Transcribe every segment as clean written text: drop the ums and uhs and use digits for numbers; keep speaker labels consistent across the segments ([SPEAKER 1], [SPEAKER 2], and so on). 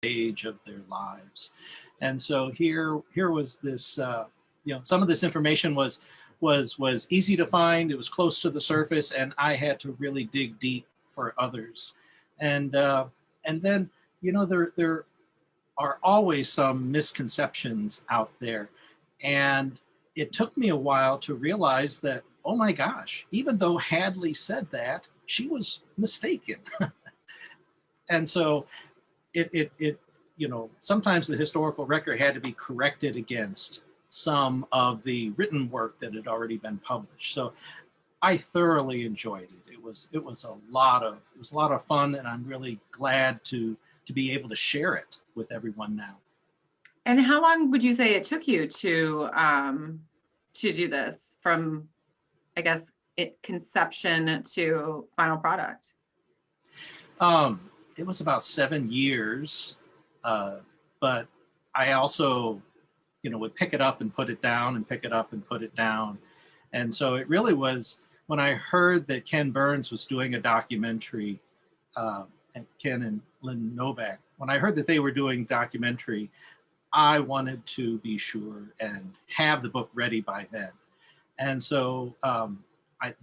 [SPEAKER 1] stage of their lives. And so here was this, some of this information was easy to find. It was close to the surface, and I had to really dig deep for others. And then, there are always some misconceptions out there. And it took me a while to realize that, oh my gosh, even though Hadley said that, she was mistaken. And so sometimes the historical record had to be corrected against some of the written work that had already been published. So I thoroughly enjoyed it. It was a lot of fun, and I'm really glad to be able to share it with everyone now.
[SPEAKER 2] And how long would you say it took you to do this, from, I guess, conception to final product?
[SPEAKER 1] It was about 7 years, but I also, would pick it up and put it down and pick it up and put it down. And so it really was, when I heard that Ken Burns was doing a documentary, and Ken and Lynn Novak, when I heard that they were doing documentary, I wanted to be sure and have the book ready by then. And so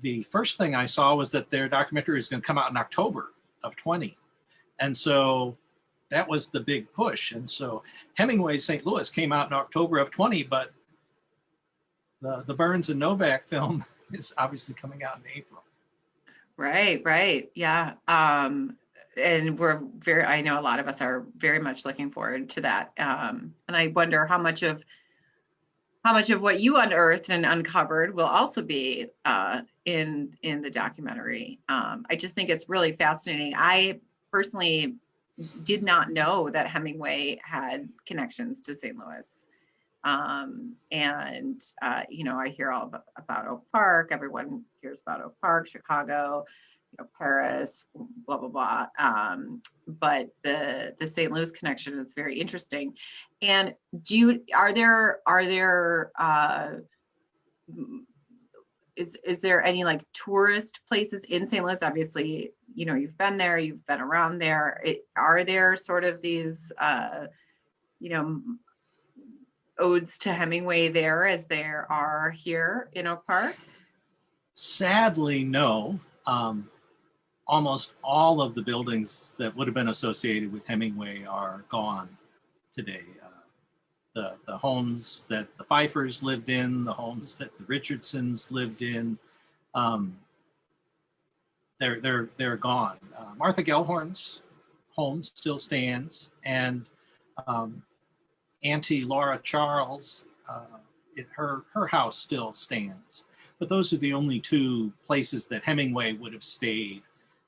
[SPEAKER 1] the first thing I saw was that their documentary is going to come out in October of 20. And so that was the big push. And so Hemingway St. Louis came out in October of 20, but the Burns and Novak film is obviously coming out in April.
[SPEAKER 2] Right. Yeah. And I know a lot of us are very much looking forward to that. And I wonder how much of what you unearthed and uncovered will also be in the documentary. I just think it's really fascinating. I personally did not know that Hemingway had connections to St. Louis. I hear all about Oak Park. Everyone hears about Oak Park, Chicago, Paris, blah, blah, blah. But the St. Louis connection is very interesting. And is there any like tourist places in St. Louis? Obviously, you've been there, you've been around there. Are there sort of these, odes to Hemingway there as there are here in Oak Park?
[SPEAKER 1] Sadly, no. Almost all of the buildings that would have been associated with Hemingway are gone today. The homes that the Pfeiffers lived in, the homes that the Richardsons lived in, they're gone. Martha Gellhorn's home still stands, and Auntie Laura Charles, her house still stands. But those are the only two places that Hemingway would have stayed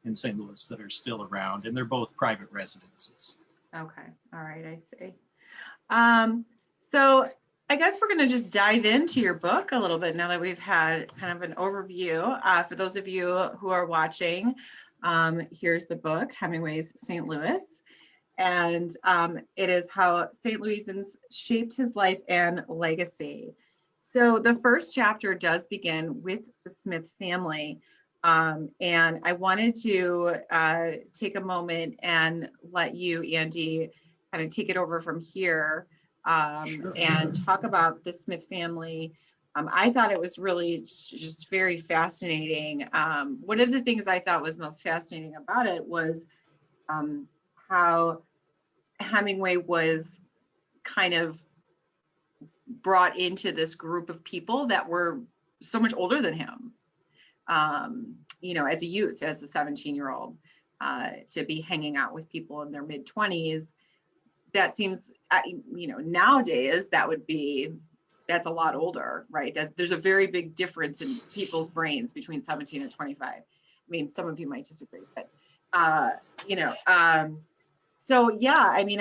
[SPEAKER 1] in St. Louis that are still around, and they're both private residences.
[SPEAKER 2] Okay, all right, I see. So I guess we're going to just dive into your book a little bit now that we've had kind of an overview. For those of you who are watching, here's the book, Hemingway's St. Louis. And it is how St. Louisans shaped his life and legacy. So the first chapter does begin with the Smith family. And I wanted to take a moment and let you, Andy, kind of take it over from here.
[SPEAKER 1] Sure.
[SPEAKER 2] And talk about the Smith family. I thought it was really just very fascinating. One of the things I thought was most fascinating about it was how Hemingway was kind of brought into this group of people that were so much older than him, as a youth, as a 17-year-old, to be hanging out with people in their mid-20s. That seems, nowadays that's a lot older, right? There's a very big difference in people's brains between 17 and 25. I mean, some of you might disagree, but, so yeah, I mean,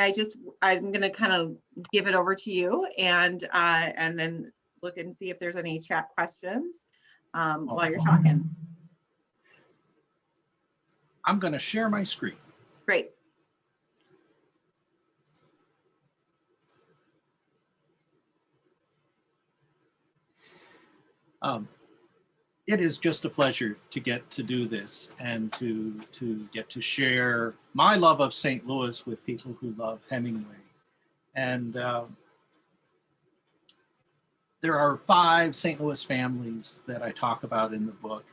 [SPEAKER 2] I'm going to kind of give it over to you and then look and see if there's any chat questions while you're talking.
[SPEAKER 1] I'm going to share my screen.
[SPEAKER 2] Great.
[SPEAKER 1] it is just a pleasure to get to do this and to get to share my love of St. Louis with people who love Hemingway. And there are 5 St. Louis families that I talk about in the book,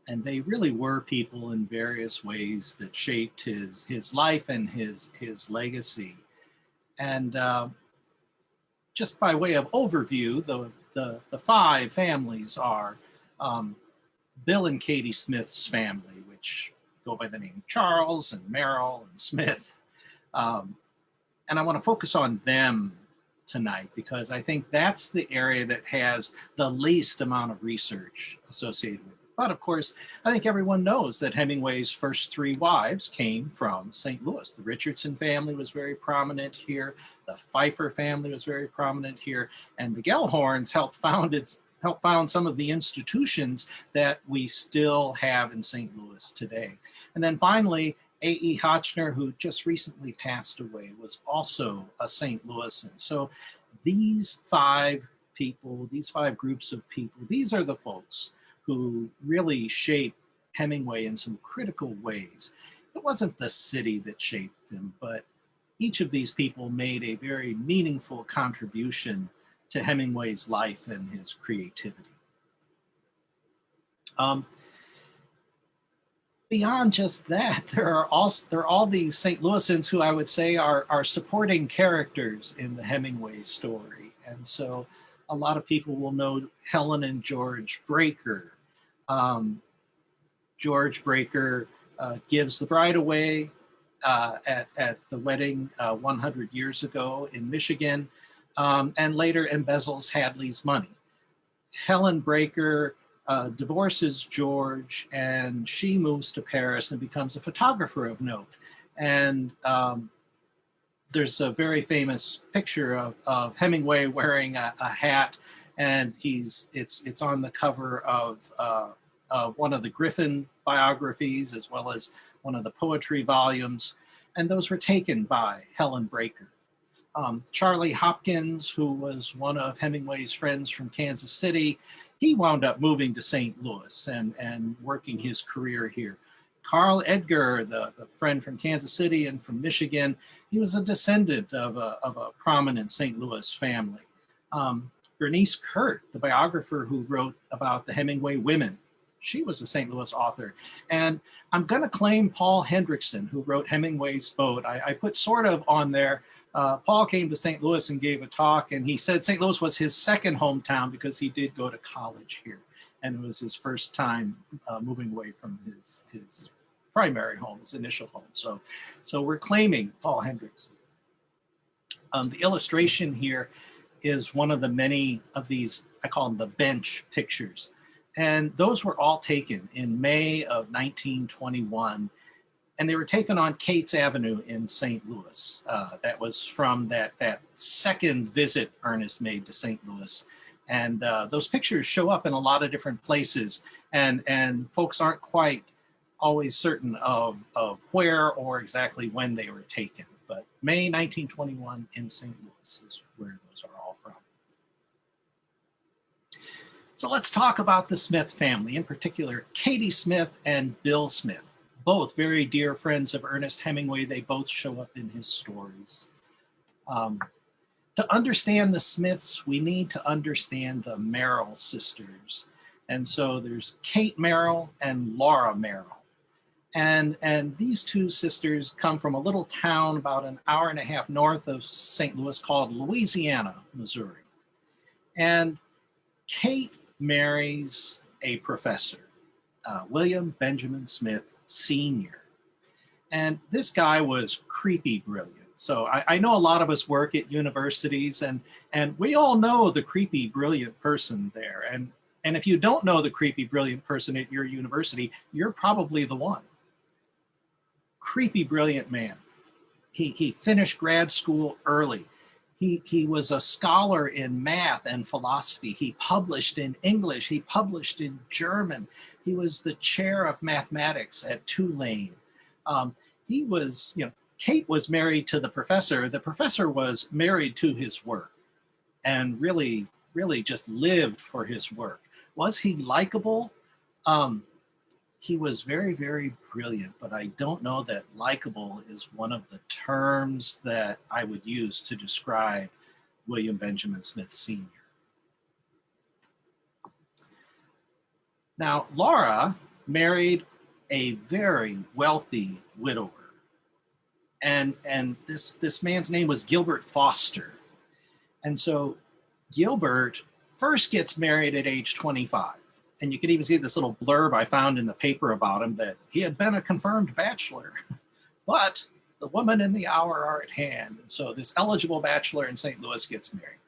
[SPEAKER 1] and they really were people in various ways that shaped his life and his legacy. And just by way of overview, the 5 families are Bill and Katie Smith's family, which go by the name Charles and Merrill and Smith. And I want to focus on them tonight because I think that's the area that has the least amount of research associated with it. But of course, I think everyone knows that Hemingway's first 3 wives came from St. Louis. The Richardson family was very prominent here. The Pfeiffer family was very prominent here. And the Gellhorns helped found some of the institutions that we still have in St. Louis today. And then finally, A.E. Hotchner, who just recently passed away, was also a St. Louisan. So these 5 people, these 5 groups of people, these are the folks who really shaped Hemingway in some critical ways. It wasn't the city that shaped him, but each of these people made a very meaningful contribution to Hemingway's life and his creativity. Beyond just that, there are all these St. Louisans who I would say are supporting characters in the Hemingway story. And so a lot of people will know Helen and George Breaker. George Breaker gives the bride away at the wedding 100 years ago in Michigan, and later embezzles Hadley's money. Helen Breaker divorces George, and she moves to Paris and becomes a photographer of note. And there's a very famous picture of Hemingway wearing a hat, and it's on the cover of one of the Griffin biographies as well as one of the poetry volumes, and those were taken by Helen Breaker. Charlie Hopkins, who was one of Hemingway's friends from Kansas City, he wound up moving to St. Louis and working his career here. Carl Edgar, the friend from Kansas City and from Michigan, he was a descendant of a prominent St. Louis family. Bernice Kurt, the biographer who wrote about the Hemingway women, she was a St. Louis author. And I'm going to claim Paul Hendrickson, who wrote Hemingway's Boat. I put sort of on there. Paul came to St. Louis and gave a talk, and he said St. Louis was his second hometown because he did go to college here. And it was his first time moving away from his primary home, his initial home. So we're claiming Paul Hendrickson. The illustration here is one of the many of these, I call them the bench pictures. And those were all taken in May of 1921. And they were taken on Cates Avenue in St. Louis. That was from that second visit Ernest made to St. Louis. And those pictures show up in a lot of different places. And folks aren't quite always certain of where or exactly when they were taken. But May 1921 in St. Louis is where those are all from. So let's talk about the Smith family, in particular, Katie Smith and Bill Smith, both very dear friends of Ernest Hemingway. They both show up in his stories. To understand the Smiths, we need to understand the Merrill sisters. And so there's Kate Merrill and Laura Merrill. And these 2 sisters come from a little town about an hour and a half north of St. Louis called Louisiana, Missouri. And Kate marries a professor, William Benjamin Smith Sr. And this guy was creepy brilliant. So I know a lot of us work at universities, and we all know the creepy brilliant person there. And if you don't know the creepy brilliant person at your university, you're probably the one. Creepy brilliant man. He finished grad school early. He was a scholar in math and philosophy. He published in English. He published in German. He was the chair of mathematics at Tulane. He was, Kate was married to the professor. The professor was married to his work and really just lived for his work. Was he likable? He was very, very brilliant, but I don't know that likable is one of the terms that I would use to describe William Benjamin Smith Sr. Now, Laura married a very wealthy widower. And this man's name was Gilbert Foster. And so Gilbert first gets married at age 25. And you can even see this little blurb I found in the paper about him, that he had been a confirmed bachelor, but the woman and the hour are at hand. And so this eligible bachelor in St. Louis gets married.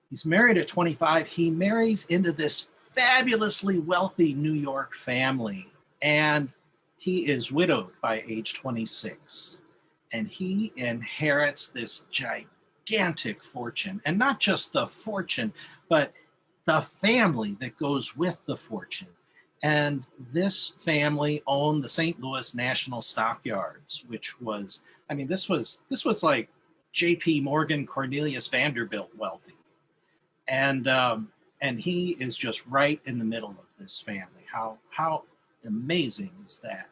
[SPEAKER 1] He's married at 25. He marries into this fabulously wealthy New York family, and he is widowed by age 26. And he inherits this gigantic fortune, and not just the fortune, but the family that goes with the fortune. And this family owned the St. Louis National Stockyards, which was, I mean, this was like J.P. Morgan, Cornelius Vanderbilt wealthy. And he is just right in the middle of this family. How amazing is that?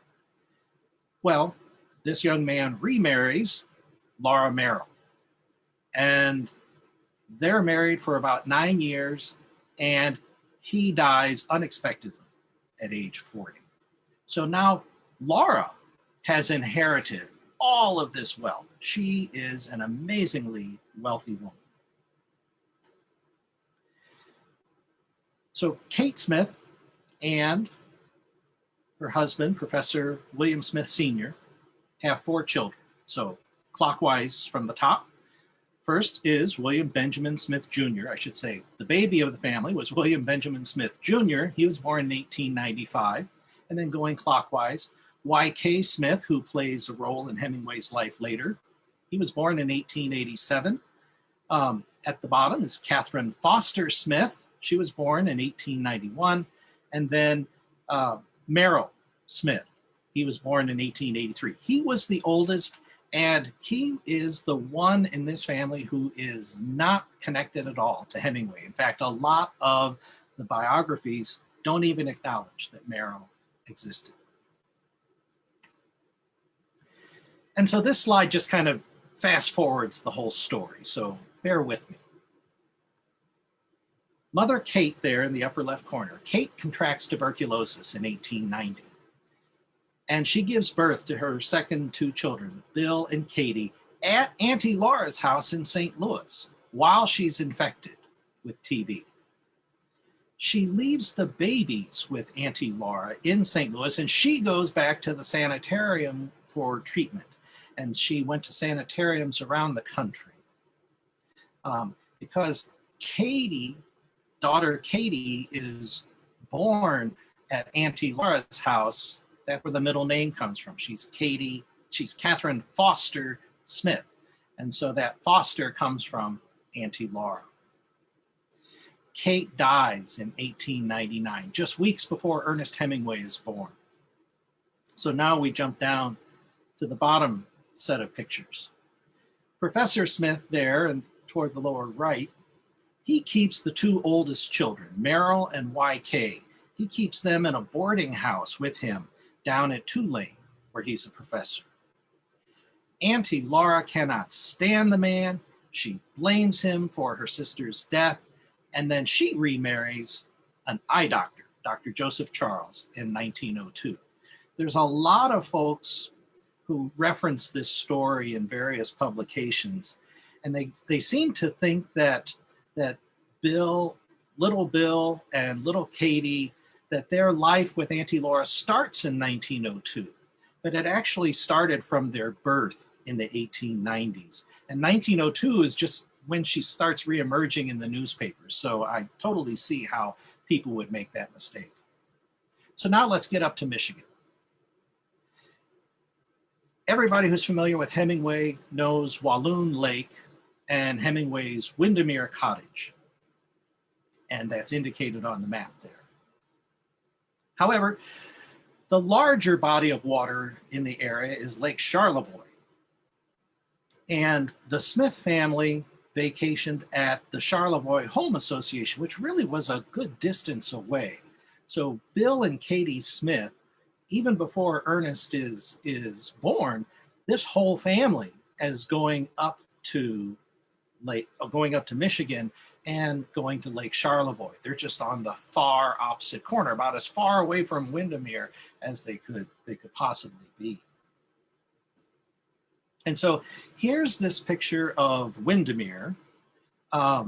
[SPEAKER 1] Well, this young man remarries Laura Merrill, and they're married for about 9 years, and he dies unexpectedly at age 40. So now Laura has inherited all of this wealth. She is an amazingly wealthy woman. So Kate Smith and her husband, Professor William Smith Sr., have 4 children. So clockwise from the top, first is William Benjamin Smith Jr. I should say the baby of the family was William Benjamin Smith Jr. He was born in 1895. And then going clockwise, Y.K. Smith, who plays a role in Hemingway's life later. He was born in 1887. At the bottom is Catherine Foster Smith. She was born in 1891. And then Merrill Smith. He was born in 1883. He was the oldest, and he is the one in this family who is not connected at all to Hemingway. In fact, a lot of the biographies don't even acknowledge that Merrill existed. And so this slide just kind of fast forwards the whole story, so bear with me. Mother Kate there in the upper left corner, Kate contracts tuberculosis in 1890. And she gives birth to her second 2 children, Bill and Katie, at Auntie Laura's house in St. Louis while she's infected with TB. She leaves the babies with Auntie Laura in St. Louis, and she goes back to the sanitarium for treatment. And she went to sanitariums around the country. Because daughter Katie is born at Auntie Laura's house. That's where the middle name comes from. She's Catherine Foster Smith. And so that Foster comes from Auntie Laura. Kate dies in 1899, just weeks before Ernest Hemingway is born. So now we jump down to the bottom set of pictures. Professor Smith there and toward the lower right, he keeps the 2 oldest children, Merrill and Y.K. He keeps them in a boarding house with him down at Tulane, where he's a professor. Auntie Laura cannot stand the man. She blames him for her sister's death, and then she remarries an eye doctor, Dr. Joseph Charles, in 1902. There's a lot of folks who reference this story in various publications, and they seem to think that little Bill and little Katie, that their life with Auntie Laura starts in 1902, but it actually started from their birth in the 1890s. And 1902 is just when she starts reemerging in the newspapers. So I totally see how people would make that mistake. So now let's get up to Michigan. Everybody who's familiar with Hemingway knows Walloon Lake and Hemingway's Windermere Cottage. And that's indicated on the map there. However, the larger body of water in the area is Lake Charlevoix. And the Smith family vacationed at the Charlevoix Home Association, which really was a good distance away. So Bill and Katie Smith, even before Ernest is born, this whole family is going up to Michigan and going to Lake Charlevoix. They're just on the far opposite corner, about as far away from Windermere as they could possibly be. And so here's this picture of Windermere. I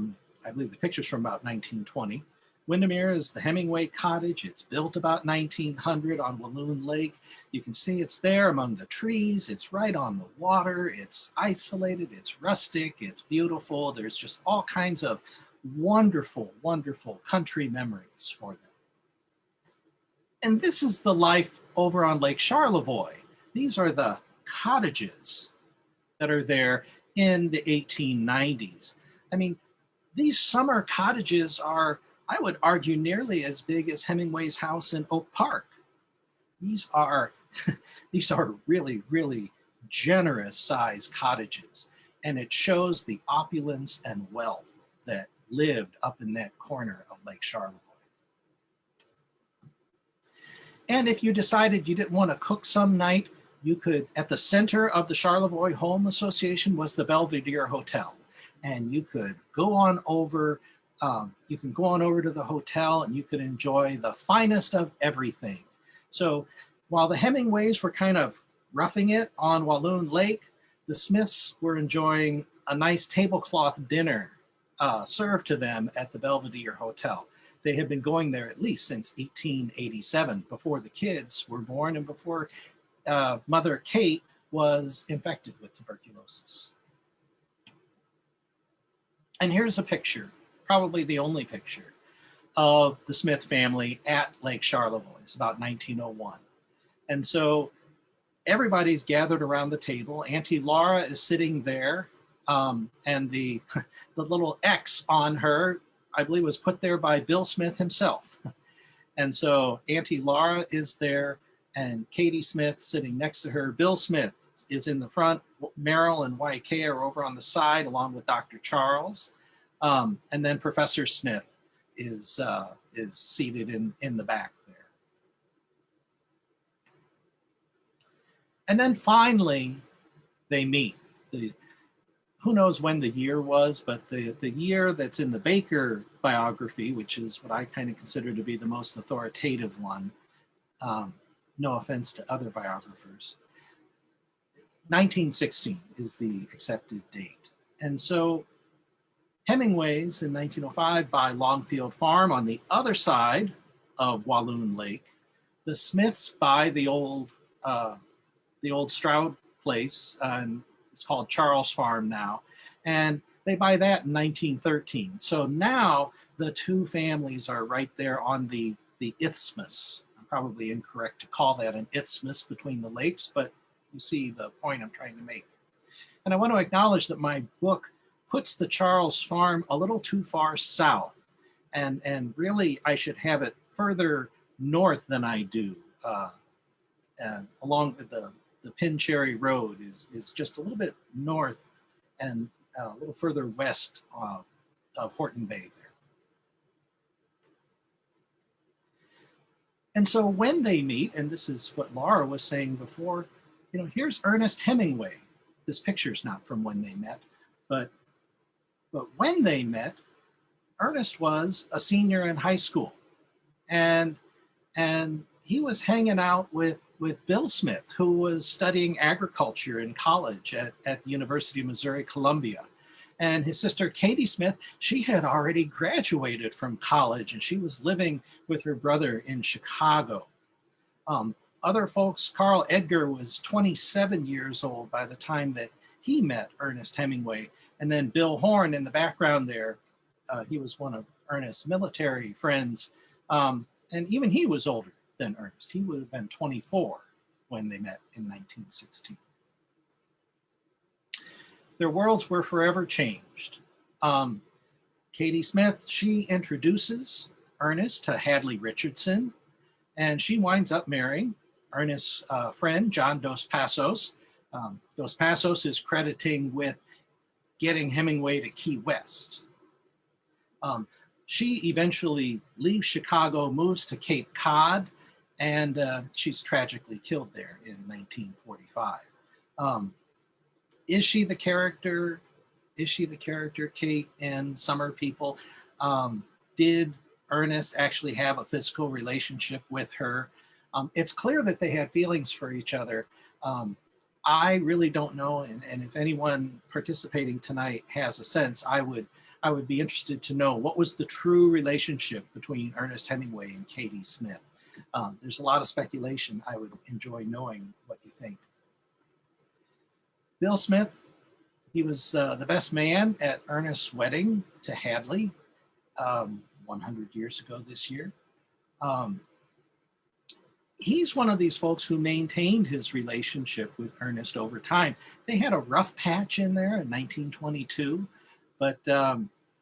[SPEAKER 1] believe the picture's from about 1920. Windermere is the Hemingway cottage. It's built about 1900 on Walloon Lake. You can see it's there among the trees. It's right on the water. It's isolated. It's rustic. It's beautiful. There's just all kinds of wonderful, wonderful country memories for them. And this is the life over on Lake Charlevoix. These are the cottages that are there in the 1890s. I mean, these summer cottages are, I would argue, nearly as big as Hemingway's house in Oak Park. These are really, really generous sized cottages. And it shows the opulence and wealth that lived up in that corner of Lake Charlevoix. And if you decided you didn't want to cook some night, you could, at the center of the Charlevoix Home Association was the Belvedere Hotel. And you could go on over to the hotel and you could enjoy the finest of everything. So while the Hemingways were kind of roughing it on Walloon Lake, the Smiths were enjoying a nice tablecloth dinner served to them at the Belvedere Hotel. They had been going there at least since 1887, before the kids were born and before Mother Kate was infected with tuberculosis. And here's a picture, probably the only picture, of the Smith family at Lake Charlevoix. It's about 1901. And so everybody's gathered around the table. Auntie Laura is sitting there, and the little X on her, I believe, was put there by Bill Smith himself. And so Auntie Laura is there, and Katie Smith sitting next to her. Bill Smith is in the front. Merrill and YK are over on the side, along with Dr. Charles. And then Professor Smith is seated in the back there. And then finally, they meet. Who knows when the year was, but the year that's in the Baker biography, which is what I kind of consider to be the most authoritative one, no offense to other biographers, 1916 is the accepted date. And so Hemingway's in 1905 buy Longfield Farm on the other side of Walloon Lake. The Smiths buy the old Stroud place, and it's called Charles Farm now, and they buy that in 1913. So now the two families are right there on the isthmus. I'm probably incorrect to call that an isthmus between the lakes, but you see the point I'm trying to make. And I want to acknowledge that my book puts the Charles Farm a little too far south, and really I should have it further north than I do. And along with the Pincherry Road is just a little bit north and a little further west of Horton Bay there. And so when they meet, and this is what Laura was saying before, here's Ernest Hemingway. This picture's not from when they met, but when they met, Ernest was a senior in high school, and he was hanging out with Bill Smith, who was studying agriculture in college at the University of Missouri-Columbia. And his sister, Katie Smith, she had already graduated from college, and she was living with her brother in Chicago. Other folks, Carl Edgar was 27 years old by the time that he met Ernest Hemingway. And then Bill Horn in the background there, he was one of Ernest's military friends. And even he was older than Ernest. He would have been 24 when they met in 1916. Their worlds were forever changed. Katie Smith, she introduces Ernest to Hadley Richardson, and she winds up marrying Ernest's friend, John Dos Passos. Dos Passos is crediting with getting Hemingway to Key West. She eventually leaves Chicago, moves to Cape Cod, and she's tragically killed there in 1945. Is she the character? Is she the character Kate and Summer People? Did Ernest actually have a physical relationship with her? It's clear that they had feelings for each other. I really don't know, and if anyone participating tonight has a sense, I would be interested to know what was the true relationship between Ernest Hemingway and Katie Smith. There's a lot of speculation. I would enjoy knowing what you think. Bill Smith, he was the best man at Ernest's wedding to Hadley 100 years ago this year. He's one of these folks who maintained his relationship with Ernest over time. They had a rough patch in there in 1922, but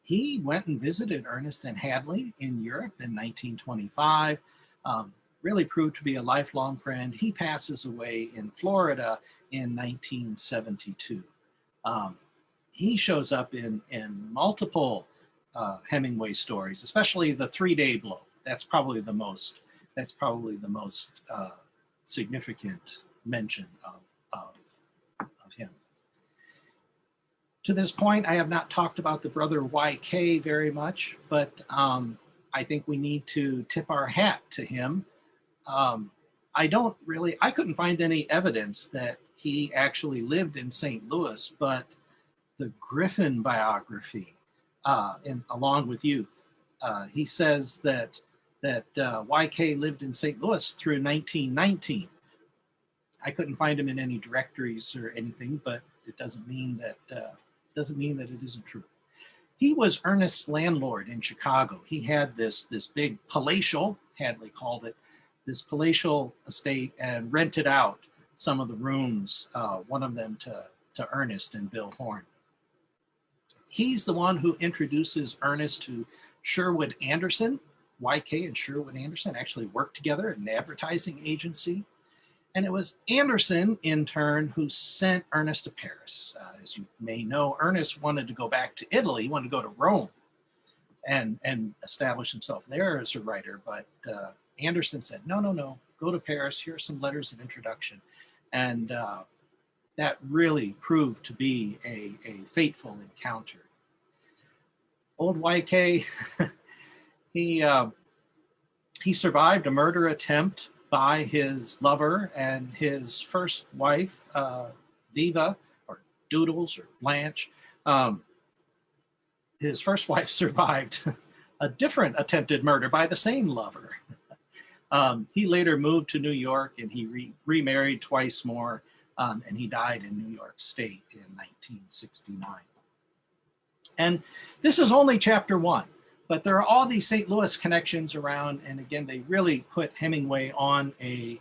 [SPEAKER 1] he went and visited Ernest and Hadley in Europe in 1925, really proved to be a lifelong friend. He passes away in Florida in 1972. He shows up in multiple Hemingway stories, especially the 3-Day Blow. That's probably the most significant mention of him. To this point, I have not talked about the brother YK very much, but I think we need to tip our hat to him. I couldn't find any evidence that he actually lived in St. Louis, but the Griffin biography, along with Youth, he says that YK lived in St. Louis through 1919. I couldn't find him in any directories or anything, but it doesn't mean that it isn't true. He was Ernest's landlord in Chicago. He had this big palatial, Hadley called it, this palatial estate, and rented out some of the rooms, one of them to Ernest and Bill Horn. He's the one who introduces Ernest to Sherwood Anderson. YK and Sherwood Anderson actually worked together at an advertising agency. And it was Anderson, in turn, who sent Ernest to Paris. As you may know, Ernest wanted to go back to Italy. He wanted to go to Rome and establish himself there as a writer. But Anderson said, no, go to Paris. Here are some letters of introduction. And that really proved to be a fateful encounter. Old YK, he survived a murder attempt by his lover and his first wife, Viva, or Doodles, or Blanche. His first wife survived a different attempted murder by the same lover. He later moved to New York, and he remarried twice more, and he died in New York State in 1969. And this is only chapter 1. But there are all these St. Louis connections around, and again, they really put Hemingway on a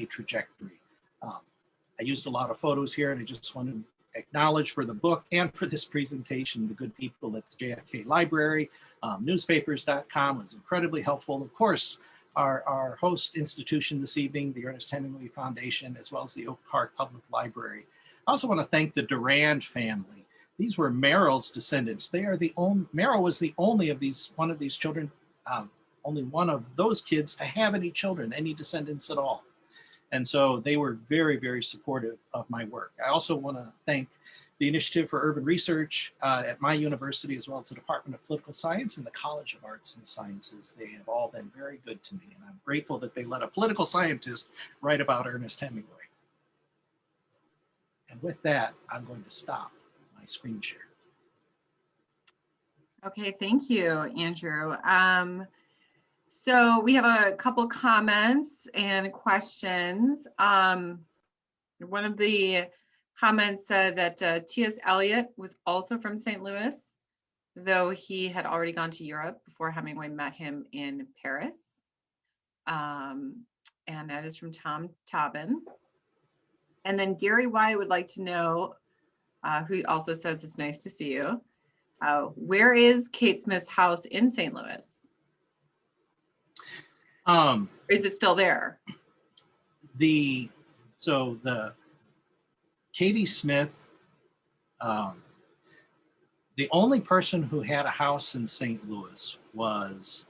[SPEAKER 1] trajectory. I used a lot of photos here, and I just want to acknowledge for the book and for this presentation the good people at the JFK Library. Newspapers.com was incredibly helpful. Of course, our host institution this evening, the Ernest Hemingway Foundation, as well as the Oak Park Public Library. I also want to thank the Durand family. These were Merrill's descendants. Merrill was the only one of these children, only one of those kids to have any children, any descendants at all. And so they were very, very supportive of my work. I also want to thank the Initiative for Urban Research at my university, as well as the Department of Political Science and the College of Arts and Sciences. They have all been very good to me, and I'm grateful that they let a political scientist write about Ernest Hemingway. And with that, I'm going to stop my screen share.
[SPEAKER 2] Okay, thank you, Andrew. So we have a couple comments and questions. One of the comments said that T.S. Eliot was also from St. Louis, though he had already gone to Europe before Hemingway met him in Paris. And that is from Tom Tobin. And then Gary Y would like to know, who also says it's nice to see you, where is Kate Smith's house in St. Louis? Is it still there?
[SPEAKER 1] So the Katie Smith, The only person who had a house in St. Louis was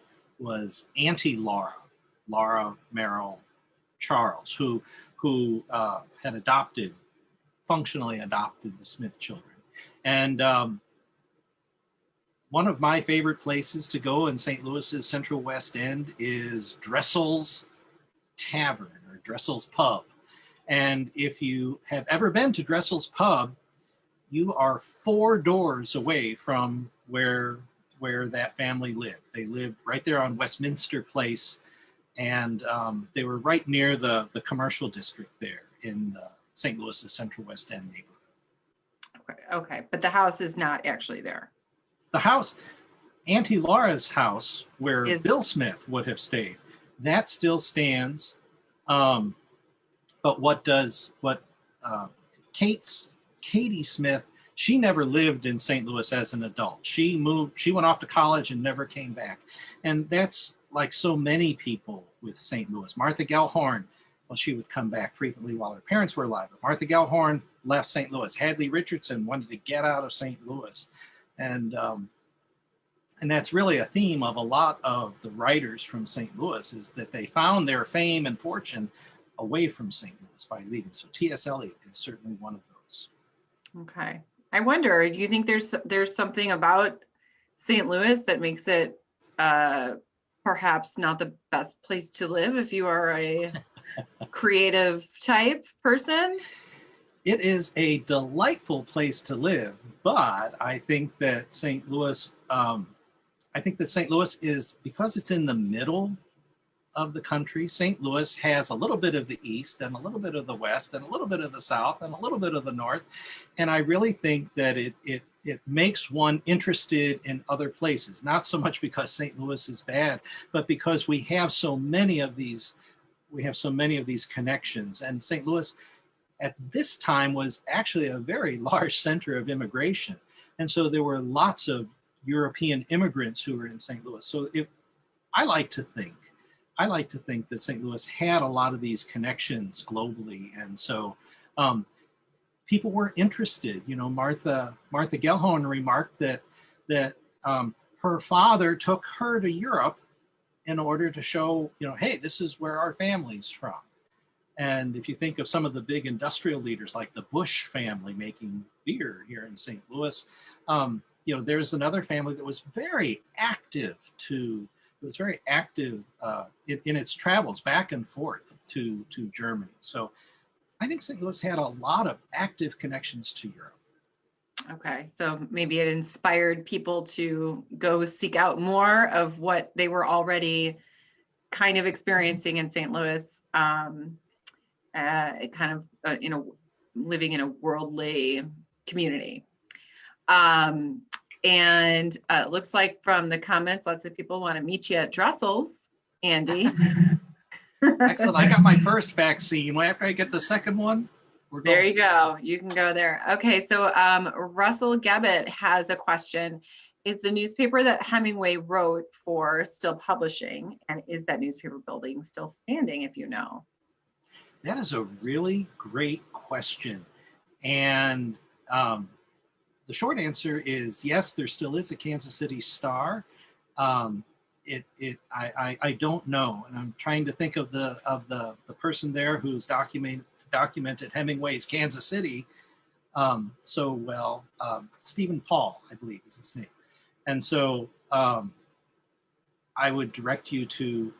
[SPEAKER 1] Auntie Laura Merrill Charles, who had functionally adopted the Smith children. And one of my favorite places to go in St. Louis's Central West End is Dressel's Tavern, or Dressel's Pub. And if you have ever been to Dressel's Pub, you are 4 doors away from where that family lived. They lived right there on Westminster Place, and they were right near the commercial district there in St. Louis's Central West End neighborhood.
[SPEAKER 2] Okay, but the house is not actually there.
[SPEAKER 1] The house, Auntie Laura's house, where Bill Smith would have stayed, that still stands. But Katie Smith, she never lived in St. Louis as an adult. She went off to college and never came back. And that's like so many people with St. Louis. Martha Gellhorn, well, she would come back frequently while her parents were alive. But Martha Gellhorn left St. Louis. Hadley Richardson wanted to get out of St. Louis. And that's really a theme of a lot of the writers from St. Louis, is that they found their fame and fortune away from St. Louis by leaving. So T.S. Eliot is certainly one of those.
[SPEAKER 2] Okay. I wonder, do you think there's something about St. Louis that makes it perhaps not the best place to live if you are a creative type person?
[SPEAKER 1] It is a delightful place to live, but I think that St. Louis is, because it's in the middle of the country, St. Louis has a little bit of the East and a little bit of the West and a little bit of the South and a little bit of the North. And I really think that it makes one interested in other places, not so much because St. Louis is bad, but because we have so many of these connections. And St. Louis at this time was actually a very large center of immigration. And so there were lots of European immigrants who were in St. Louis. So I like to think that St. Louis had a lot of these connections globally. And so people were interested. You know, Martha Gellhorn remarked that her father took her to Europe in order to show, hey, this is where our family's from. And if you think of some of the big industrial leaders like the Bush family making beer here in St. Louis, there's another family that was very active in its travels back and forth to Germany. So I think St. Louis had a lot of active connections to Europe.
[SPEAKER 2] Okay, so maybe it inspired people to go seek out more of what they were already kind of experiencing in St. Louis, living in a worldly community. And it looks like from the comments, lots of people want to meet you at Dressel's, Andy.
[SPEAKER 1] Excellent. I got my first vaccine. After I get the second one, we're going.
[SPEAKER 2] There you go. You can go there. Okay, so Russell Gabbett has a question. Is the newspaper that Hemingway wrote for still publishing? And is that newspaper building still standing, if you know?
[SPEAKER 1] That is a really great question. And the short answer is yes, there still is a Kansas City Star. I don't know, and I'm trying to think of the person there who's documented Hemingway's Kansas City so well. Stephen Paul, I believe, is his name. And so I would direct you to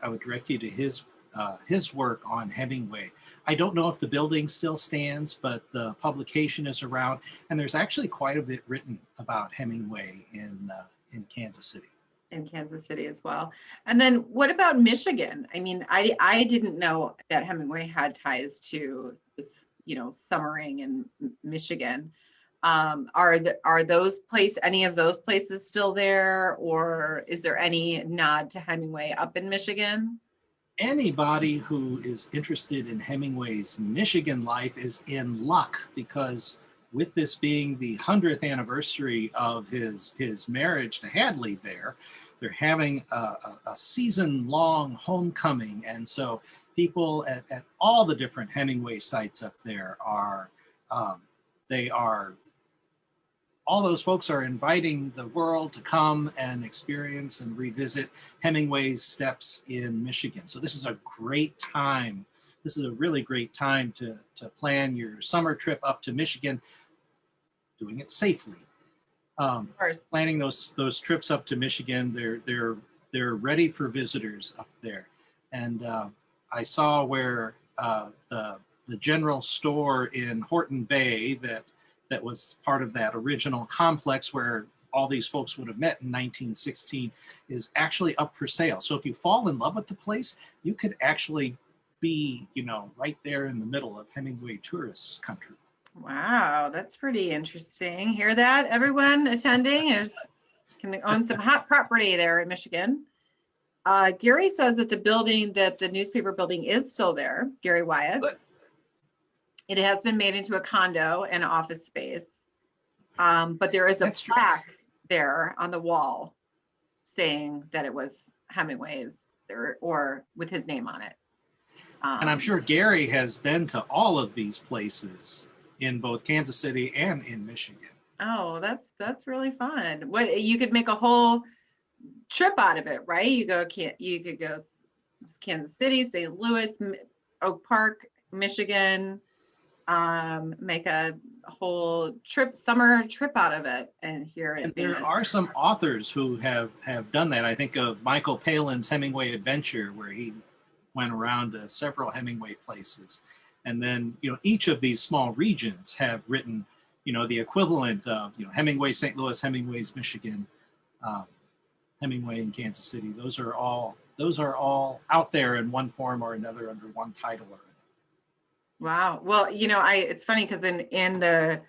[SPEAKER 1] his work on Hemingway. I don't know if the building still stands, but the publication is around, and there's actually quite a bit written about Hemingway in Kansas City.
[SPEAKER 2] In Kansas City as well. And then what about Michigan? I mean, I didn't know that Hemingway had ties to this, summering in Michigan. Are any of those places still there, or is there any nod to Hemingway up in Michigan?
[SPEAKER 1] Anybody who is interested in Hemingway's Michigan life is in luck, because with this being the 100th anniversary of his marriage to Hadley they're having a season-long homecoming. And so people at all the different Hemingway sites up there are all those folks are inviting the world to come and experience and revisit Hemingway's steps in Michigan. So this is a great time. This is a really great time to plan your summer trip up to Michigan, doing it safely.
[SPEAKER 2] Of course.
[SPEAKER 1] Planning those trips up to Michigan, they're ready for visitors up there. And I saw where the general store in Horton Bay that was part of that original complex where all these folks would have met in 1916 is actually up for sale. So if you fall in love with the place, you could actually be, right there in the middle of Hemingway tourist country.
[SPEAKER 2] Wow, that's pretty interesting. Hear that, everyone attending can own some hot property there in Michigan. Gary says that the newspaper building is still there, Gary Wyatt. It has been made into a condo and office space, but there is a plaque there on the wall saying that it was Hemingway's or with his name on it.
[SPEAKER 1] And I'm sure Gary has been to all of these places in both Kansas City and in Michigan.
[SPEAKER 2] Oh, that's really fun. What, you could make a whole trip out of it, right? You could go Kansas City, St. Louis, Oak Park, Michigan, make a whole summer trip out of it and hear it.
[SPEAKER 1] And there are some authors who have done that. I think of Michael Palin's Hemingway Adventure, where he went around to several Hemingway places. And then, each of these small regions have written, the equivalent of, Hemingway St. Louis, Hemingway's Michigan, Hemingway in Kansas City. Those are all out there in one form or another under one title.
[SPEAKER 2] Wow. Well, it's funny because in the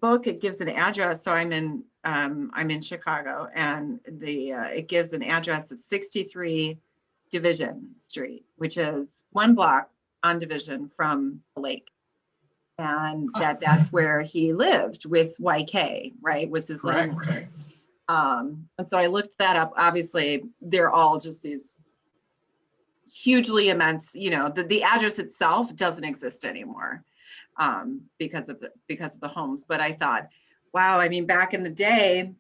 [SPEAKER 2] book it gives an address. So I'm in Chicago, and it gives an address of 63 Division Street, which is one block on Division from the lake, and that's where he lived with YK, right? Was his landlord. And so I looked that up. Obviously, they're all just these hugely immense. The address itself doesn't exist anymore because of the homes. But I thought, wow. I mean, back in the day,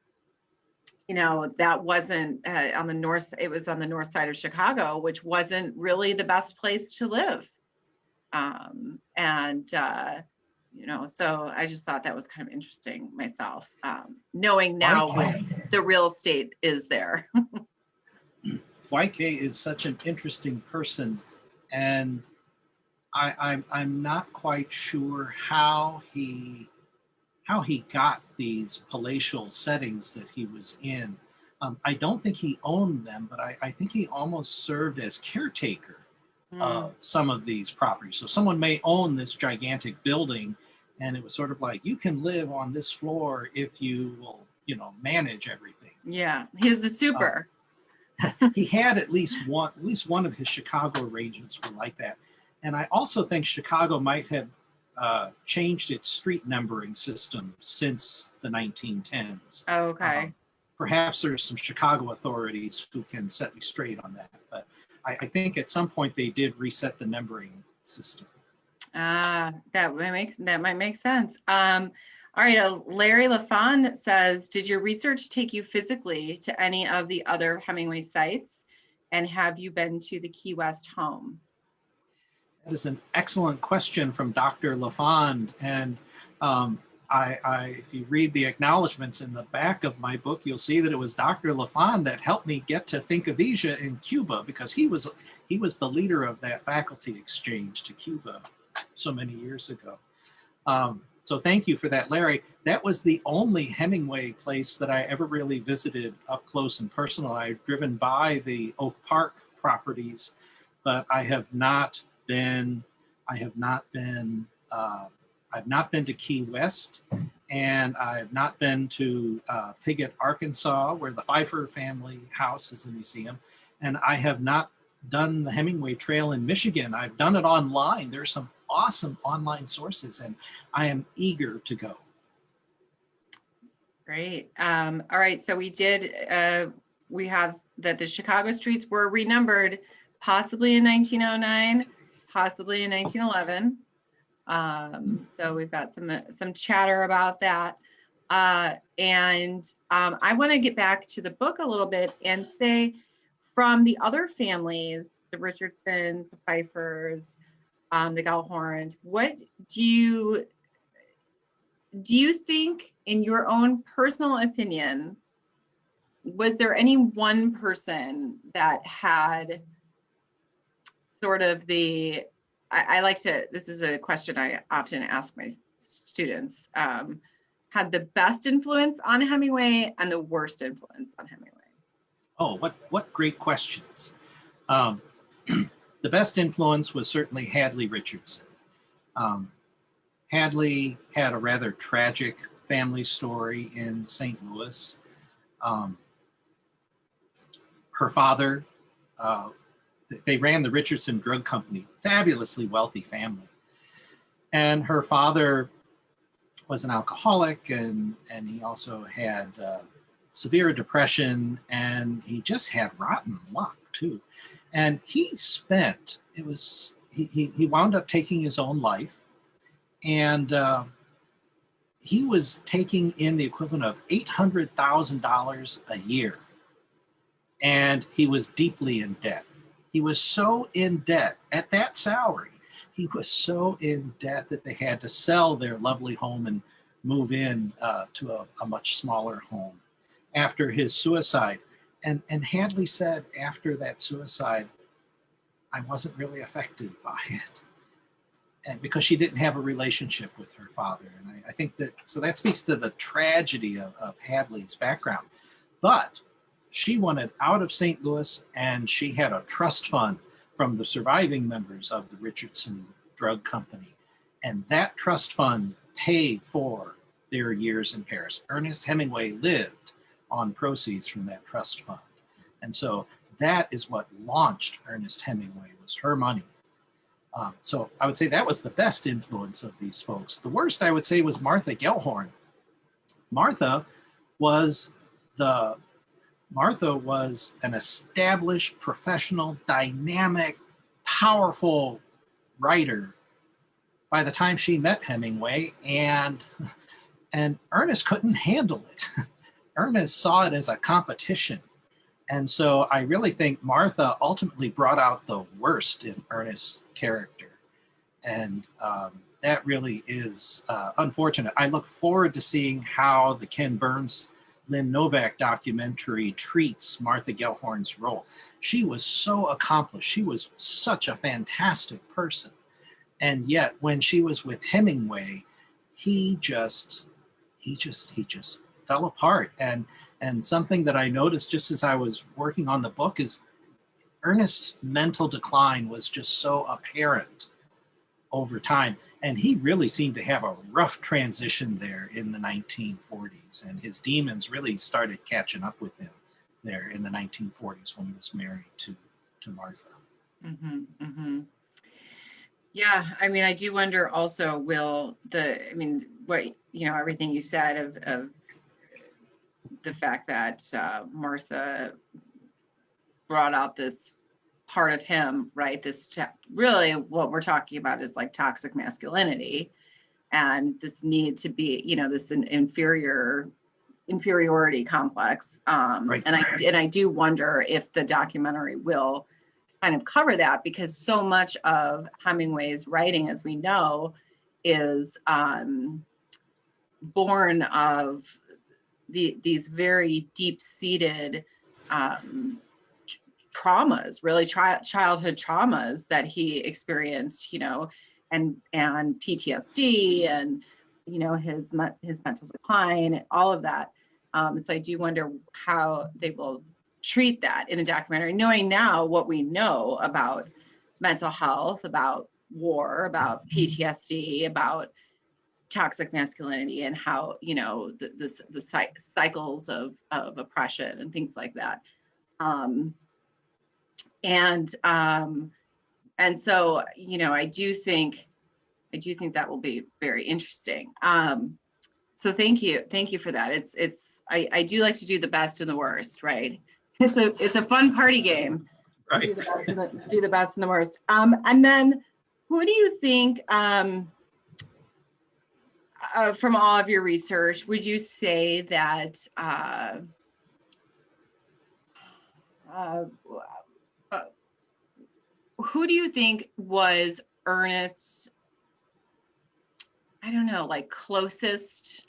[SPEAKER 2] that wasn't on the north. It was on the north side of Chicago, which wasn't really the best place to live. So I just thought that was kind of interesting myself, knowing now what the real estate is there.
[SPEAKER 1] YK is such an interesting person, and I'm not quite sure how he got these palatial settings that he was in. I don't think he owned them, but I think he almost served as caretaker of some of these properties. So someone may own this gigantic building, and it was sort of like, you can live on this floor if you will, manage everything.
[SPEAKER 2] Yeah, he's the super.
[SPEAKER 1] He had at least one of his Chicago arrangements were like that. And I also think Chicago might have changed its street numbering system since the 1910s.
[SPEAKER 2] Oh, okay.
[SPEAKER 1] Perhaps there's some Chicago authorities who can set me straight on that. But I think at some point they did reset the numbering system.
[SPEAKER 2] That might make sense. All right, Larry LaFond says, did your research take you physically to any of the other Hemingway sites? And have you been to the Key West home?
[SPEAKER 1] That is an excellent question from Dr. LaFond. And if you read the acknowledgments in the back of my book, you'll see that it was Dr. LaFond that helped me get to Think of Asia in Cuba, because he was the leader of that faculty exchange to Cuba so many years ago. So thank you for that, Larry. That was the only Hemingway place that I ever really visited up close and personal. I've driven by the Oak Park properties, but I've not been to Key West, and I've not been to Piggott, Arkansas, where the Pfeiffer family house is a museum, and I have not done the Hemingway Trail in Michigan. I've done it online. There's some awesome online sources, and I am eager to go.
[SPEAKER 2] Great. All right, so we have that the Chicago streets were renumbered, possibly in 1909, possibly in 1911. So we've got some chatter about that. I want to get back to the book a little bit and say, from the other families, the Richardsons, the Pfeiffers, the Gellhorns, what do you think, in your own personal opinion, was there any one person that had sort of the, this is a question I often ask my students, had the best influence on Hemingway and the worst influence on Hemingway?
[SPEAKER 1] Oh, what great questions. The best influence was certainly Hadley Richardson. Hadley had a rather tragic family story in St. Louis. Her father, they ran the Richardson Drug Company, fabulously wealthy family. And her father was an alcoholic, and he also had severe depression, and he just had rotten luck too. And he wound up taking his own life, and he was taking in the equivalent of $800,000 a year. And he was deeply in debt. He was so in debt at that salary. He was so in debt that they had to sell their lovely home and move in to a much smaller home after his suicide. And Hadley said after that suicide, I wasn't really affected by it. And because she didn't have a relationship with her father. And I think that speaks to the tragedy of Hadley's background. But she wanted out of St. Louis, and she had a trust fund from the surviving members of the Richardson Drug Company. And that trust fund paid for their years in Paris. Ernest Hemingway lived on proceeds from that trust fund. And so that is what launched Ernest Hemingway, was her money. So I would say that was the best influence of these folks. The worst, I would say, was Martha Gellhorn. Martha was an established, professional, dynamic, powerful writer by the time she met Hemingway, and Ernest couldn't handle it. Ernest saw it as a competition. And so I really think Martha ultimately brought out the worst in Ernest's character. And that really is unfortunate. I look forward to seeing how the Ken Burns, Lynn Novak documentary treats Martha Gellhorn's role. She was so accomplished. She was such a fantastic person. And yet when she was with Hemingway, he just fell apart. And something that I noticed just as I was working on the book is Ernest's mental decline was just so apparent over time. And he really seemed to have a rough transition there in the 1940s. And his demons really started catching up with him there in the 1940s when he was married to Martha.
[SPEAKER 2] Mm-hmm, mm-hmm. Yeah, I mean, I do wonder also, everything you said of the fact that Martha brought out this part of him, right? Really what we're talking about is like toxic masculinity and this need to be, this inferiority complex.
[SPEAKER 1] Right.
[SPEAKER 2] And I do wonder if the documentary will kind of cover that, because so much of Hemingway's writing, as we know, is born of these very deep-seated traumas, really childhood traumas that he experienced, and PTSD and, his mental decline, all of that. So I do wonder how they will treat that in the documentary, knowing now what we know about mental health, about war, about PTSD, about toxic masculinity, and how, the cycles of oppression and things like that. And so, I do think that will be very interesting. So thank you for that. I do like to do the best and the worst, right? It's a fun party game.
[SPEAKER 1] Right.
[SPEAKER 2] Do the best and the worst. And then, who do you think? from all of your research, would you say that uh, who do you think was Ernest's, I don't know, like closest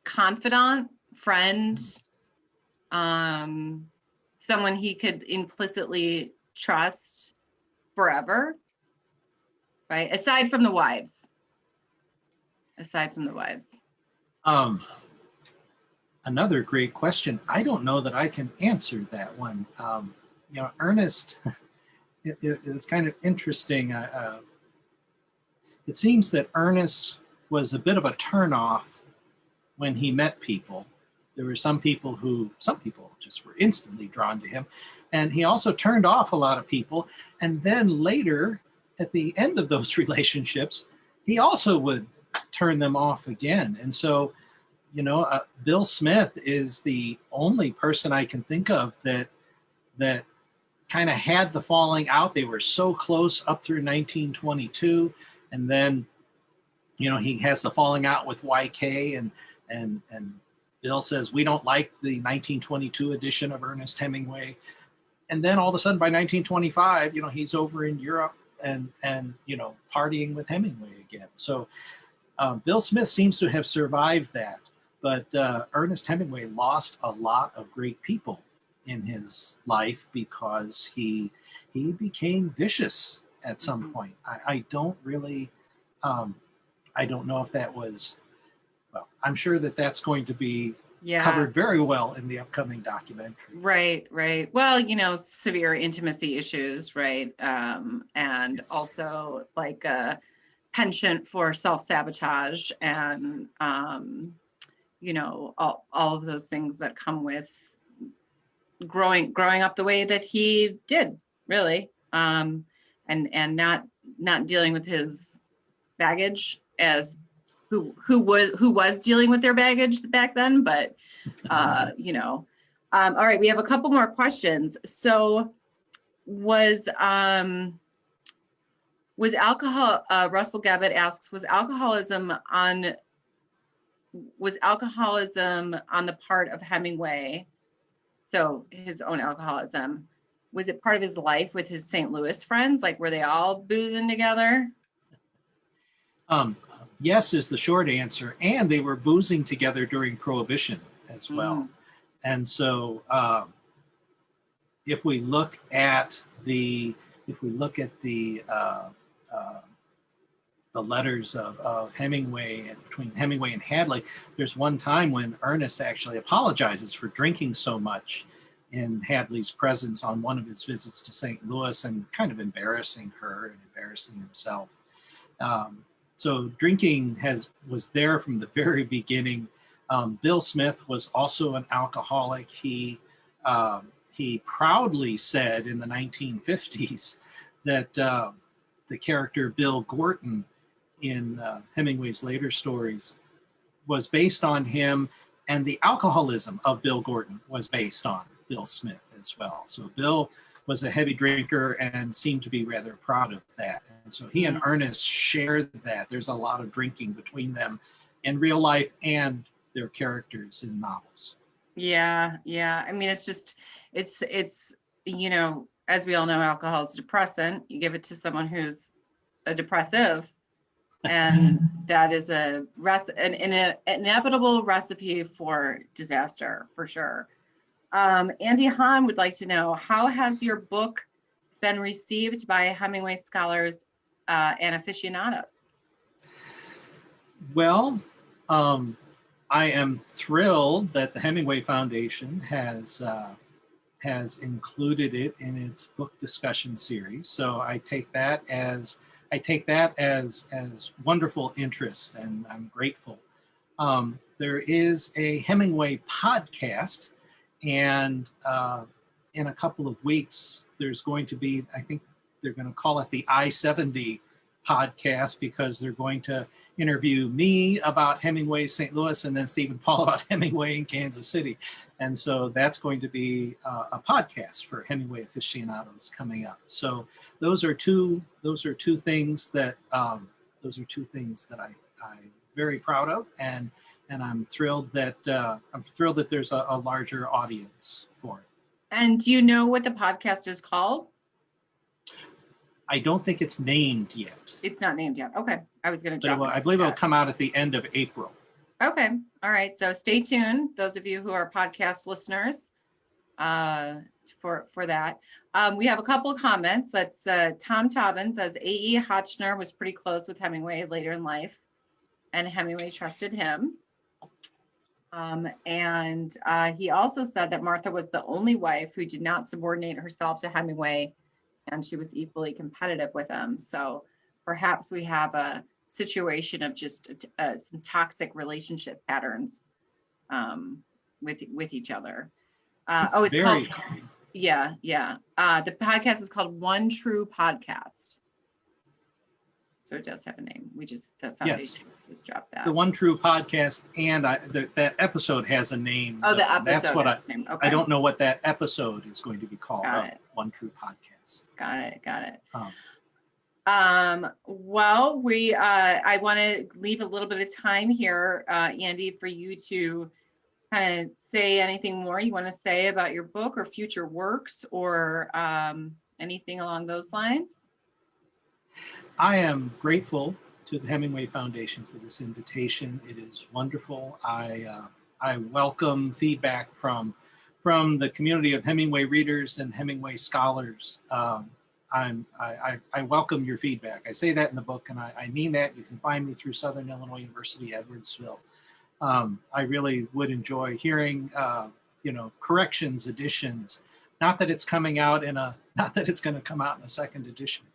[SPEAKER 2] confidant, friend, someone he could implicitly trust forever, right? Aside from the wives.
[SPEAKER 1] Another great question. I don't know that I can answer that one. Ernest, it's kind of interesting. It seems that Ernest was a bit of a turnoff when he met people. There were some people just were instantly drawn to him. And he also turned off a lot of people. And then later, at the end of those relationships, he also would turn them off again. And so, Bill Smith is the only person I can think of that kind of had the falling out. They were so close up through 1922. And then, he has the falling out with YK, and Bill says, we don't like the 1922 edition of Ernest Hemingway. And then all of a sudden by 1925, he's over in Europe and partying with Hemingway again. So Bill Smith seems to have survived that. But Ernest Hemingway lost a lot of great people in his life because he became vicious at some point. I don't really, I don't know if that was, well, I'm sure that that's going to be covered very well in the upcoming documentary.
[SPEAKER 2] Right. Well, severe intimacy issues, right? And yes. Also like a penchant for self-sabotage and, all of those things that come with growing up the way that he did, really, and not dealing with his baggage as who was dealing with their baggage back then, but all right, we have a couple more questions. So was alcohol, Russell Gabbett asks, was alcoholism on the part of Hemingway, so his own alcoholism, was it part of his life with his St. Louis friends? Like, were they all boozing together?
[SPEAKER 1] Yes is the short answer, and they were boozing together during Prohibition as well. And so if we look at the letters of Hemingway and between Hemingway and Hadley, there's one time when Ernest actually apologizes for drinking so much in Hadley's presence on one of his visits to St. Louis, and kind of embarrassing her and embarrassing himself. So drinking was there from the very beginning. Bill Smith was also an alcoholic. He proudly said in the 1950s that the character Bill Gorton in Hemingway's later stories was based on him, and the alcoholism of Bill Gorton was based on Bill Smith as well. So Bill was a heavy drinker and seemed to be rather proud of that. And so he and Ernest shared that. There's a lot of drinking between them in real life and their characters in novels.
[SPEAKER 2] Yeah. I mean, it's as we all know, alcohol is a depressant. You give it to someone who's a depressive, and that is an inevitable recipe for disaster, for sure. Andy Hahn would like to know, how has your book been received by Hemingway scholars and aficionados?
[SPEAKER 1] Well, I am thrilled that the Hemingway Foundation has included it in its book discussion series. So I take that as wonderful interest, and I'm grateful. There is a Hemingway podcast, and in a couple of weeks, there's going to be, I think they're going to call it the I-70 podcast, because they're going to interview me about Hemingway St. Louis and then Stephen Paul about Hemingway in Kansas City. And so that's going to be a podcast for Hemingway aficionados coming up. So those are two things that I I'm very proud of, and I'm thrilled that there's a larger audience for it.
[SPEAKER 2] And do you know what the podcast is called?
[SPEAKER 1] I don't think it's named yet.
[SPEAKER 2] It's not named yet. Okay. I was going to drop it.
[SPEAKER 1] I believe it'll come out at the end of April.
[SPEAKER 2] Okay. All right. So stay tuned, those of you who are podcast listeners, for that. We have a couple of comments. That's Tom Tobin says A.E. Hotchner was pretty close with Hemingway later in life, and Hemingway trusted him. And he also said that Martha was the only wife who did not subordinate herself to Hemingway, and she was equally competitive with him. So perhaps we have a situation of just some toxic relationship patterns with each other. It's called, yeah. The podcast is called One True Podcast. So it does have a name. The foundation just dropped that.
[SPEAKER 1] The One True Podcast, and that episode has a name.
[SPEAKER 2] Oh, the episode.
[SPEAKER 1] That's what
[SPEAKER 2] name. Okay.
[SPEAKER 1] I don't know what that episode is going to be called.
[SPEAKER 2] Got it.
[SPEAKER 1] One True Podcast.
[SPEAKER 2] Got it. Well, I want to leave a little bit of time here, Andy, for you to kind of say anything more you want to say about your book or future works, or anything along those lines.
[SPEAKER 1] I am grateful to the Hemingway Foundation for this invitation. It is wonderful. I welcome feedback from the community of Hemingway readers and Hemingway scholars. I welcome your feedback. I say that in the book, and I mean that. You can find me through Southern Illinois University, Edwardsville. I really would enjoy hearing, corrections, additions. Not that it's coming out not that it's going to come out in a second edition,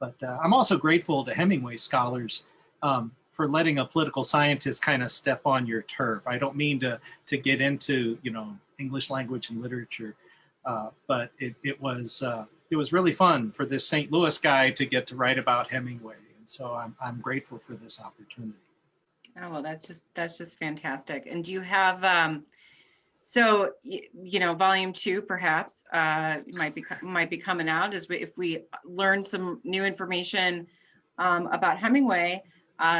[SPEAKER 1] but I'm also grateful to Hemingway scholars for letting a political scientist kind of step on your turf. I don't mean to get into English language and literature, but it was really fun for this St. Louis guy to get to write about Hemingway, and so I'm grateful for this opportunity.
[SPEAKER 2] Oh, well, that's just fantastic. And do you have so volume 2 perhaps might be coming out if we learn some new information about Hemingway.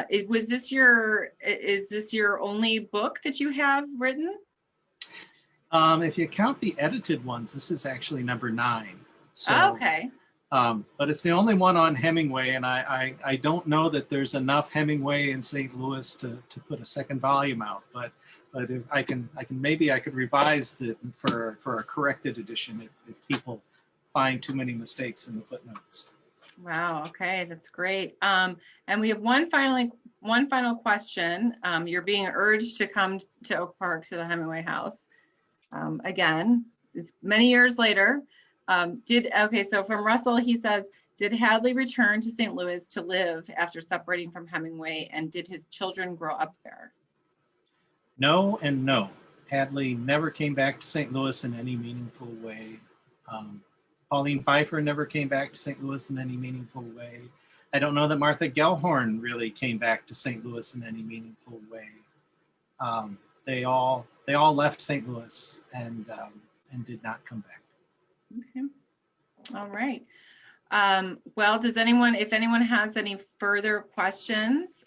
[SPEAKER 2] Is this your only book that you have written?
[SPEAKER 1] If you count the edited ones, this is actually number 9. So,
[SPEAKER 2] okay.
[SPEAKER 1] But it's the only one on Hemingway, and I don't know that there's enough Hemingway in St. Louis to put a second volume out. But if I could revise it for a corrected edition if people find too many mistakes in the footnotes.
[SPEAKER 2] Wow. Okay, that's great. And we have one final question. You're being urged to come to Oak Park to the Hemingway house. Again, it's many years later. So from Russell, he says, did Hadley return to St. Louis to live after separating from Hemingway, and did his children grow up there?
[SPEAKER 1] No and no. Hadley never came back to St. Louis in any meaningful way. Pauline Pfeiffer never came back to St. Louis in any meaningful way. I don't know that Martha Gellhorn really came back to St. Louis in any meaningful way. They all left St. Louis and did not come back. Okay.
[SPEAKER 2] All right. Well, if anyone has any further questions,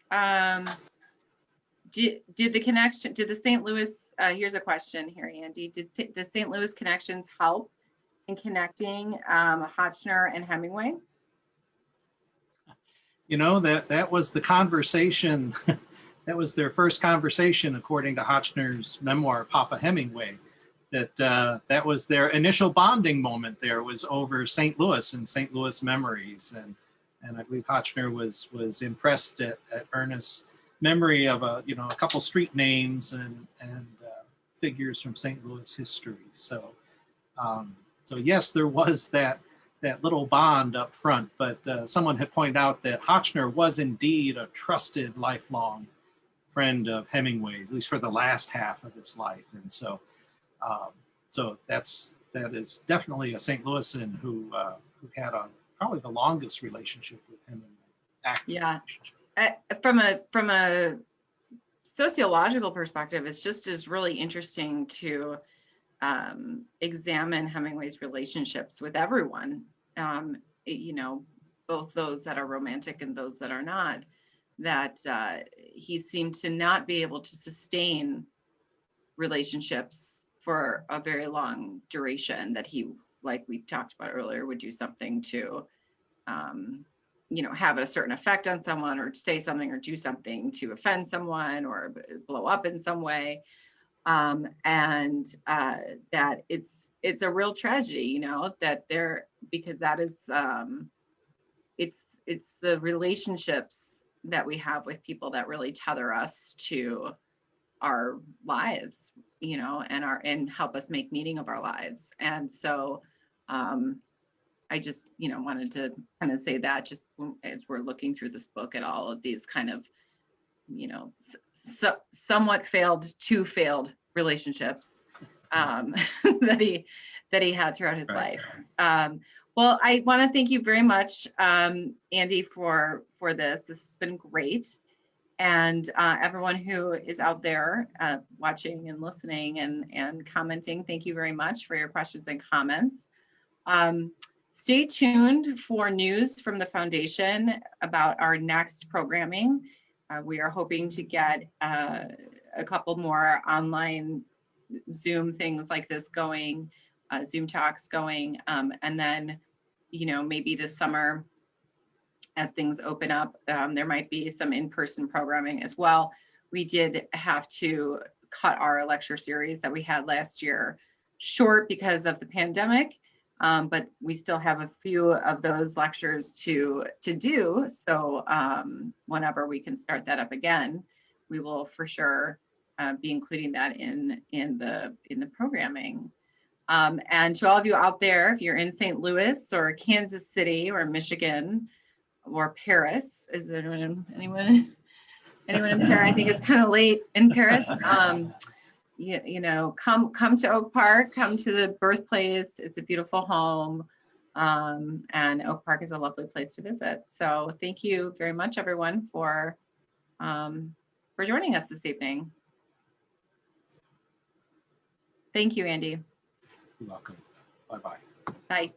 [SPEAKER 2] did the St. Louis, here's a question here, Andy, did the St. Louis connections help in connecting Hotchner and Hemingway?
[SPEAKER 1] That was the conversation, that was their first conversation, according to Hotchner's memoir, Papa Hemingway. That was their initial bonding moment. There was over St. Louis and St. Louis memories, and I believe Hotchner was impressed at Ernest's memory of a couple street names and figures from St. Louis history. So yes, there was that little bond up front. But someone had pointed out that Hotchner was indeed a trusted lifelong friend of Hemingway's, at least for the last half of his life, and so. So that is definitely a St. Louisan who had probably the longest relationship with him.
[SPEAKER 2] Yeah, from a sociological perspective, it's just is really interesting to examine Hemingway's relationships with everyone. Both those that are romantic and those that are not. that he seemed to not be able to sustain relationships for a very long duration, that he, like we talked about earlier, would do something to, you know, have a certain effect on someone, or say something or do something to offend someone or blow up in some way. And that it's a real tragedy, you know, that there, because that is, it's the relationships that we have with people that really tether us to our lives, you know, and help us make meaning of our lives. And so I just, you know, wanted to kind of say that, just as we're looking through this book at all of these kind of, you know, somewhat failed relationships that he had throughout his life. Well, I want to thank you very much, Andy, for this. This has been great. And everyone who is out there watching and listening and commenting, thank you very much for your questions and comments. Stay tuned for news from the foundation about our next programming. We are hoping to get a couple more online Zoom things like this going, Zoom talks going, and then, you know, maybe this summer, as things open up, there might be some in-person programming as well. We did have to cut our lecture series that we had last year short because of the pandemic, but we still have a few of those lectures to do. So whenever we can start that up again, we will for sure be including that in the programming. And to all of you out there, if you're in St. Louis or Kansas City or Michigan, or Paris, is there anyone in Paris? I think it's kind of late in Paris. You know, come to Oak Park, come to the birthplace. It's a beautiful home, and Oak Park is a lovely place to visit. So thank you very much, everyone, for joining us this evening. Thank you, Andy.
[SPEAKER 1] You're welcome. Bye-bye.
[SPEAKER 2] Bye.